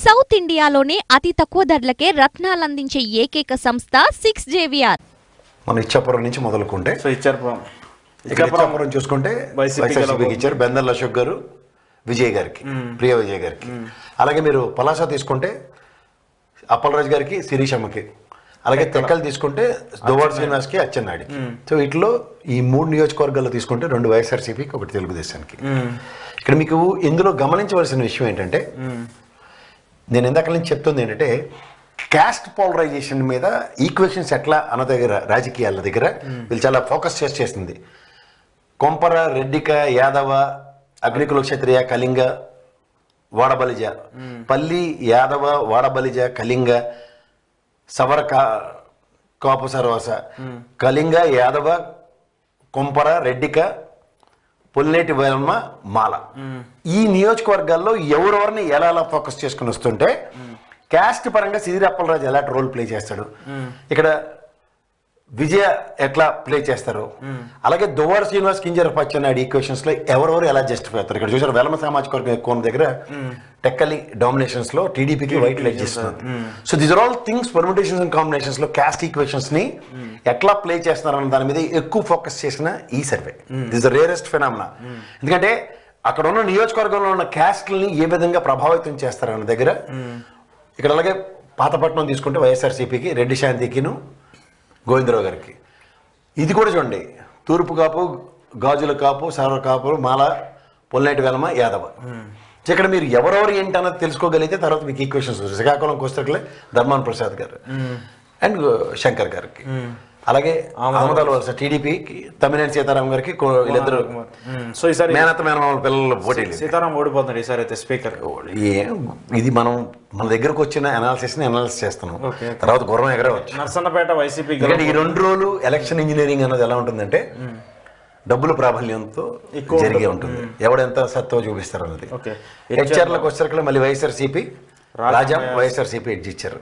South ఇండియాలోనే అతి తక్కువ ధరలకే రత్నాలందించే ఏకైక సంస్థ 6JVR. మన ఇచ్చాపురం నుంచి మొదలుకుంటే ఇచ్చాపురం చూసుకుంటే వైఎస్ఆర్సీపీకి ఇచ్చారు, బెందల్ అశోక్ గారు విజయ్ గారికి, ప్రియ విజయ్ గారికి. అలాగే మీరు పలాస తీసుకుంటే అప్పలరాజు గారికి, శిరీషమ్మకి. అలాగే తెక్కలు తీసుకుంటే దువ్వాడ శ్రీనివాస్కి, అచ్చెన్నాయుడికి. సో వీటిలో ఈ 3 నియోజకవర్గాల్లో తీసుకుంటే 2 వైఎస్ఆర్సీపీకి, 1 తెలుగుదేశానికి. ఇక్కడ మీకు ఇందులో గమనించవలసిన విషయం ఏంటంటే, నేను ఇందాక నుంచి చెప్తుంది ఏంటంటే, క్యాస్ట్ పోలరైజేషన్ మీద ఈక్వేషన్స్ ఎట్లా అన్న దగ్గర, రాజకీయాల దగ్గర వీళ్ళు చాలా ఫోకస్ చేసింది. కొంపర, రెడ్డిక, యాదవ, అగ్నికుల క్షత్రియ, కళింగ, వాడబలిజ, పల్లి, యాదవ, వాడబలిజ, కళింగ, సవర, కాపు సర్వస, కళింగ, యాదవ, కొంపర, రెడ్డిక, పొల్లేటి వేలమ్మ, మాల. ఈ నియోజకవర్గాల్లో ఎవరెవరిని ఎలా ఫోకస్ చేసుకుని వస్తుంటే, క్యాస్ట్ పరంగా సిదిరి అప్పలరాజు ఎలాంటి రోల్ ప్లే చేస్తాడు, ఇక్కడ విజయ ఎట్లా ప్లే చేస్తారు, అలాగే దువ్వాడ శ్రీనివాస్, కింజరపు అచ్చెన్నాయుడు ఈక్వేషన్స్ లో ఎవరెవరు ఎలా జస్టిఫై అవుతారు. ఇక్కడ చూసారు వెలమ సామాజిక వర్గం ఎక్కువ దగ్గర టెక్కలి డామినేషన్స్ లో టీడీపీకి వైట్ లైట్ చేస్తున్నారు. So these are all things, permutations and combinations లో క్యాస్ట్ ఈక్వేషన్స్ ని ఎట్లా ప్లే చేస్తున్నారు అన్న దాని మీద ఎక్కువ ఫోకస్ చేసిన ఈ survey. This the rarest phenomena. ఎందుకంటే అక్కడ ఉన్న నియోజకవర్గంలో ఉన్న క్యాస్ట్లని ఏ విధంగా ప్రభావితం చేస్తారన్న దగ్గర. ఇక్కడ అలాగే పాతపట్నం తీసుకుంటే వైఎస్ఆర్సీపీకి రెడ్డి శాంతికిను, గోవిందరావు గారికి. ఇది కూడా చూడండి, తూర్పు కాపు, గాజుల కాపు, సర్వ కాపు, మాల, పొల్లేటి వేలమ, యాదవ. ఇక్కడ మీరు ఎవరెవరు ఏంటి అన్నది తెలుసుకోగలిగితే తర్వాత మీకు ఈక్వేషన్స్ వస్తాయి. శ్రీకాకుళంకి వస్తే ధర్మాన్ ప్రసాద్ గారు అండ్ శంకర్ గారికి, అలాగే ఆమదాల వలస టీడీపీకి తమ్మినేని సీతారాం గారికి, వీళ్ళిద్దరు. సో ఈసారి మేనత్త మేనమామ పిల్లలు పోటీ. సీతారాం ఓడిపోతున్నారు ఈసారి అయితే స్పీకర్. ఇది మన దగ్గరకు వచ్చిన అనాలిసిస్ చేస్తున్నాం. తర్వాత గుర్రం ఎగరవచ్చు. నర్సన్నపేట వైసీపీ. ఈ 2 రోజులు ఎలక్షన్ ఇంజనీరింగ్ అన్నది ఎలా ఉంటుందంటే, డబ్బుల ప్రాబల్యంతో జరిగే ఉంటుంది. ఎవడెంత సత్తువ చూపిస్తారు అన్నది. హెచ్ఆర్లకు వచ్చేసరికి మళ్ళీ వైఎస్ఆర్సీపీ రాజా, వైఎస్ఆర్సీపీ ఎడ్జ్ ఇచ్చారు.